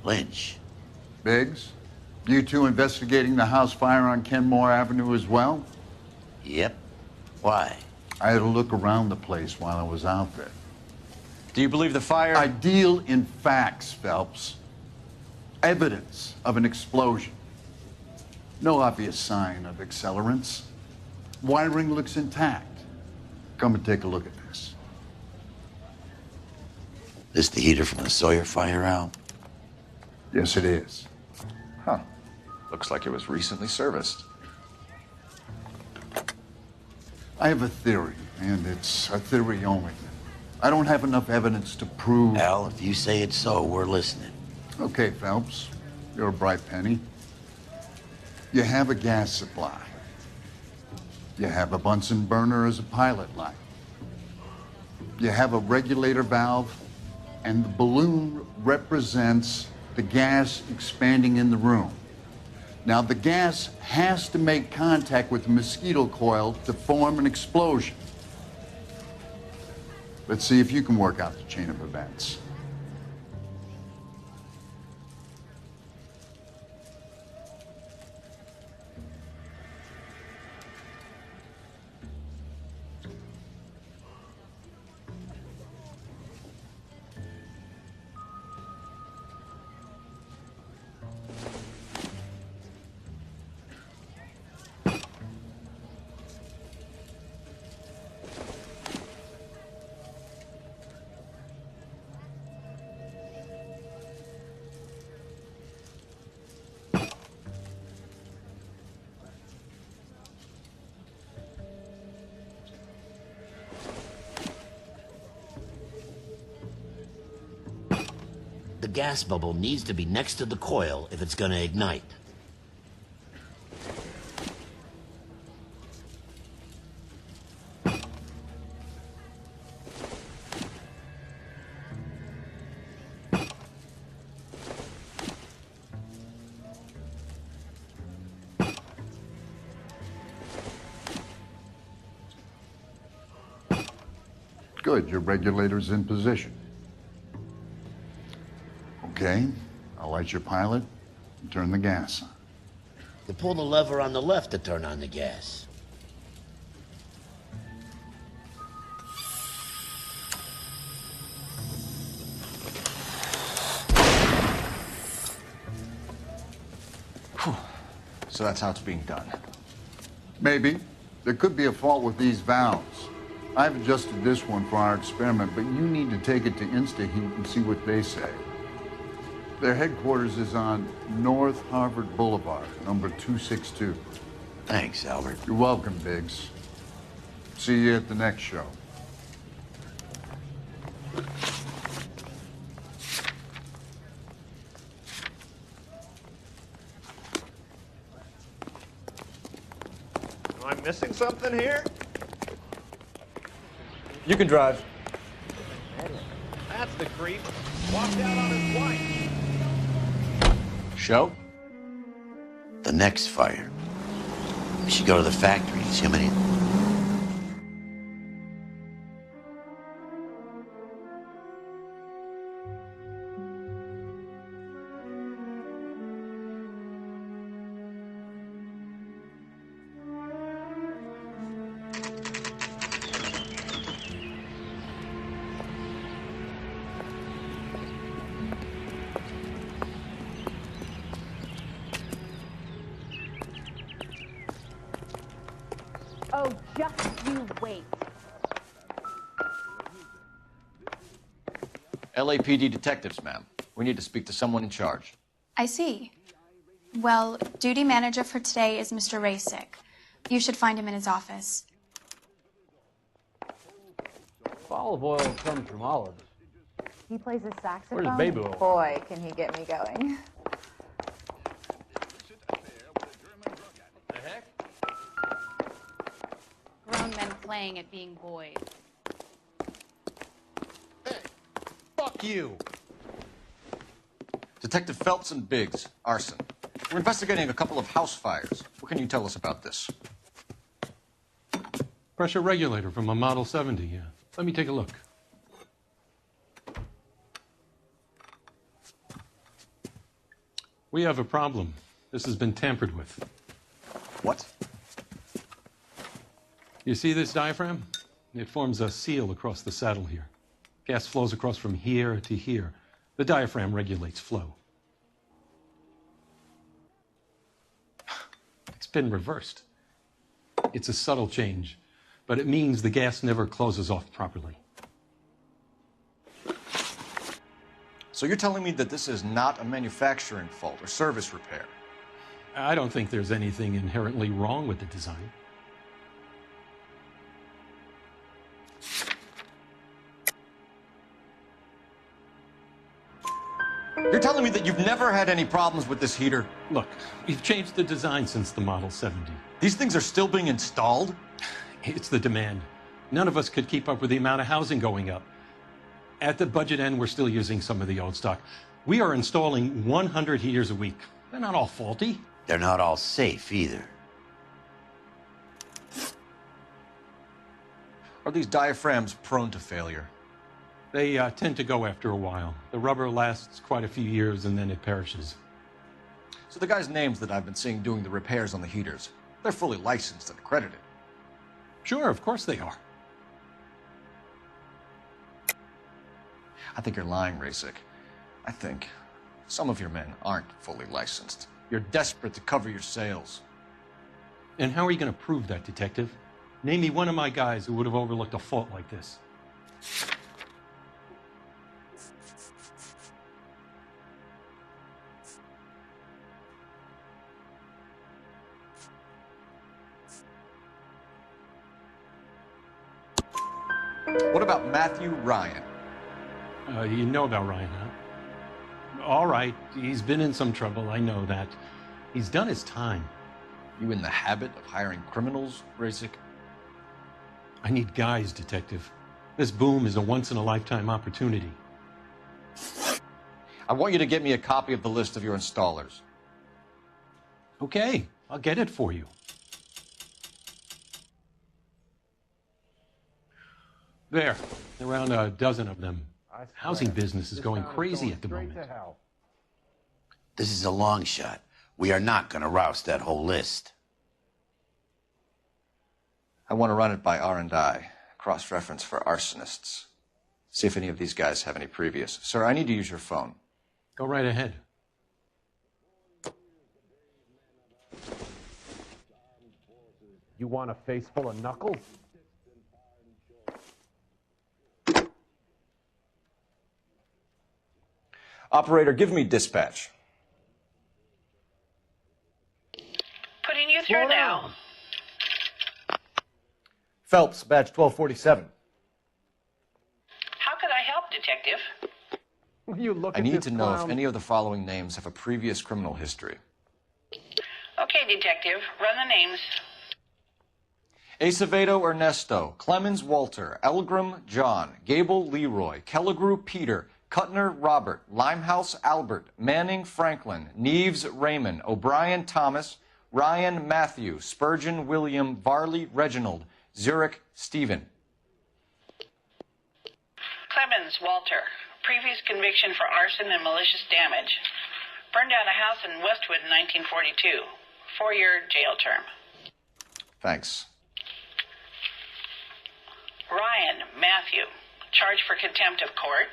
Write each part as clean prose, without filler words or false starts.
Lynch. Biggs, you two investigating the house fire on Kenmore Avenue as well? Yep. Why? I had a look around the place while I was out there. Do you believe the fire? I deal in facts, Phelps. Evidence of an explosion. No obvious sign of accelerants. Wiring looks intact. Come and take a look at this. This the heater from the Sawyer fire, Al? Yes, it is. Huh. Looks like it was recently serviced. I have a theory, and it's a theory only. I don't have enough evidence to prove... Al, if you say it's so, we're listening. Okay, Phelps. You're a bright penny. You have a gas supply. You have a Bunsen burner as a pilot light. You have a regulator valve, and the balloon represents the gas expanding in the room. Now, the gas has to make contact with the mosquito coil to form an explosion. Let's see if you can work out the chain of events. The gas bubble needs to be next to the coil if it's gonna ignite. Good, your regulator's in position. Okay, I'll light your pilot and turn the gas on. You pull the lever on the left to turn on the gas. Whew. So that's how it's being done. Maybe. There could be a fault with these valves. I've adjusted this one for our experiment, but you need to take it to InstaHeat and see what they say. Their headquarters is on North Harvard Boulevard, number 262. Thanks, Albert. You're welcome, Biggs. See you at the next show. Am I missing something here? You can drive. That's the creep. Walked out on his wife. Show? The next fire. We should go to the factory and see how many... Oh, just you wait. LAPD detectives, ma'am. We need to speak to someone in charge. I see. Well, duty manager for today is Mr. Rasick. You should find him in his office. Olive oil comes from olives. He plays a saxophone. Where's baby oil? Boy, can he get me going. The heck? Grown men playing at being boys. Hey, fuck you! Detective Phelps and Biggs, arson. We're investigating a couple of house fires. What can you tell us about this? Pressure regulator from a Model 70, yeah. Let me take a look. We have a problem. This has been tampered with. What? You see this diaphragm? It forms a seal across the saddle here. Gas flows across from here to here. The diaphragm regulates flow. It's been reversed. It's a subtle change, but it means the gas never closes off properly. So you're telling me that this is not a manufacturing fault or service repair? I don't think there's anything inherently wrong with the design. You're telling me that you've never had any problems with this heater? Look, we've changed the design since the Model 70. These things are still being installed? It's the demand. None of us could keep up with the amount of housing going up. At the budget end, we're still using some of the old stock. We are installing 100 heaters a week. They're not all faulty. They're not all safe either. Are these diaphragms prone to failure? They tend to go after a while. The rubber lasts quite a few years and then it perishes. So the guys' names that I've been seeing doing the repairs on the heaters, they're fully licensed and accredited. Sure, of course they are. I think you're lying, Rasik. I think some of your men aren't fully licensed. You're desperate to cover your sales. And how are you going to prove that, Detective? Name me one of my guys who would have overlooked a fault like this. What about Matthew Ryan? You know about Ryan, huh? All right, he's been in some trouble, I know that. He's done his time. You in the habit of hiring criminals, Rasik? I need guys, Detective. This boom is a once-in-a-lifetime opportunity. I want you to get me a copy of the list of your installers. Okay, I'll get it for you. There, around a dozen of them. Housing business is going crazy at the moment. This is a long shot. We are not going to roust that whole list. I want to run it by R&I, cross-reference for arsonists. See if any of these guys have any previous. Sir, I need to use your phone. Go right ahead. You want a face full of knuckles? Operator, give me dispatch. Putting you through now. Phelps, badge 1247. How could I help, Detective? You look I at need this to know if clown. any of the following names have a previous criminal history. Okay, Detective, run the names. Acevedo Ernesto, Clemens Walter, Elgram John, Gable Leroy, Kelligrew Peter, Kuttner Robert, Limehouse Albert, Manning Franklin, Neves Raymond, O'Brien Thomas, Ryan Matthew, Spurgeon William, Varley Reginald, Zurich Stephen. Clemens Walter, previous conviction for arson and malicious damage. Burned down a house in Westwood in 1942. 4-year jail term. Thanks. Ryan Matthew, charged for contempt of court,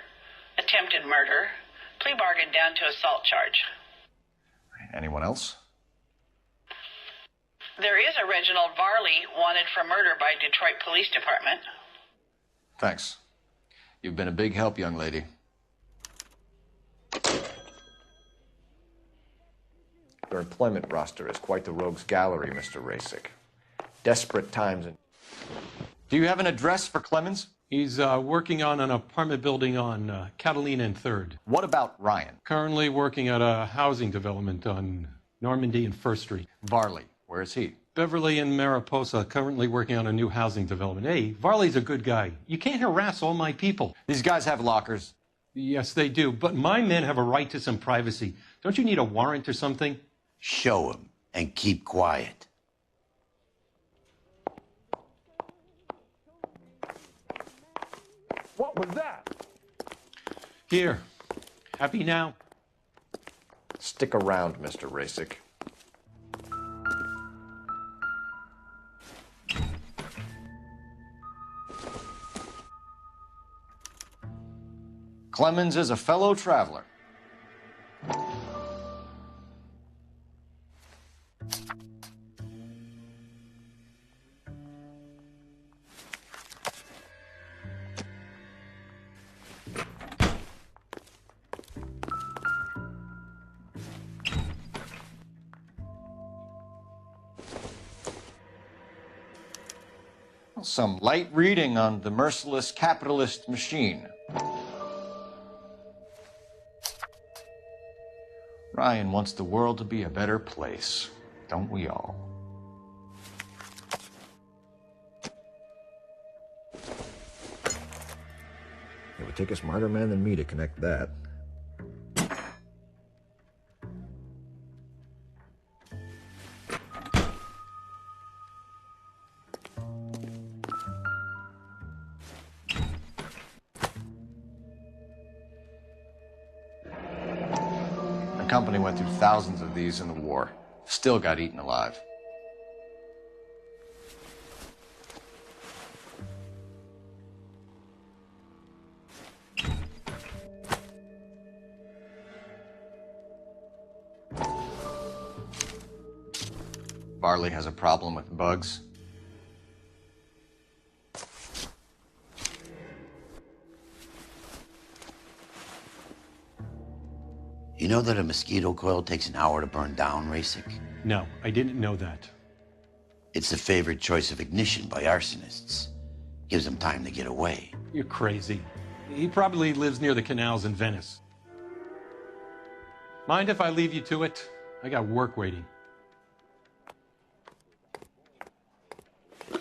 attempted murder, plea bargain down to assault charge. Anyone else? There is a Reginald Varley wanted for murder by Detroit Police Department. Thanks. You've been a big help, young lady. Your employment roster is quite the rogues gallery, Mr. Rasik. Desperate times and... Do you have an address for Clemens? He's working on an apartment building on Catalina and 3rd. What about Ryan? Currently working at a housing development on Normandy and 1st Street. Varley, where is he? Beverly and Mariposa, currently working on a new housing development. Hey, Varley's a good guy. You can't harass all my people. These guys have lockers. Yes, they do, but my men have a right to some privacy. Don't you need a warrant or something? Show him and keep quiet. What was that? Here. Happy now? Stick around, Mr. Rasick. Clemens is a fellow traveler. Some light reading on the merciless capitalist machine. Ryan wants the world to be a better place, don't we all? It would take a smarter man than me to connect that. The company went through thousands of these in the war. Still got eaten alive. Barley has a problem with bugs. You know that a mosquito coil takes an hour to burn down, Rasick? No, I didn't know that. It's the favored choice of ignition by arsonists. Gives them time to get away. You're crazy. He probably lives near the canals in Venice. Mind if I leave you to it? I got work waiting.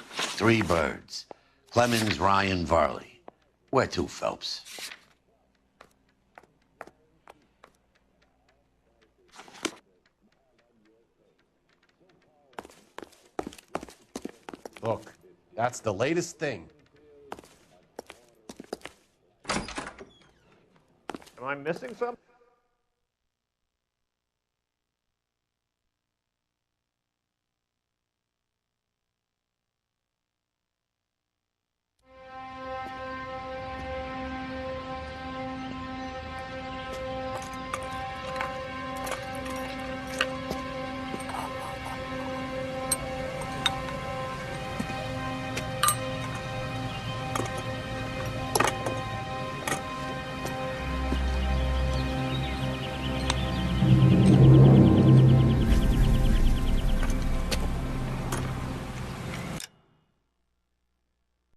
3 birds. Clemens, Ryan, Varley. Where to, Phelps? Look, that's the latest thing. Am I missing something?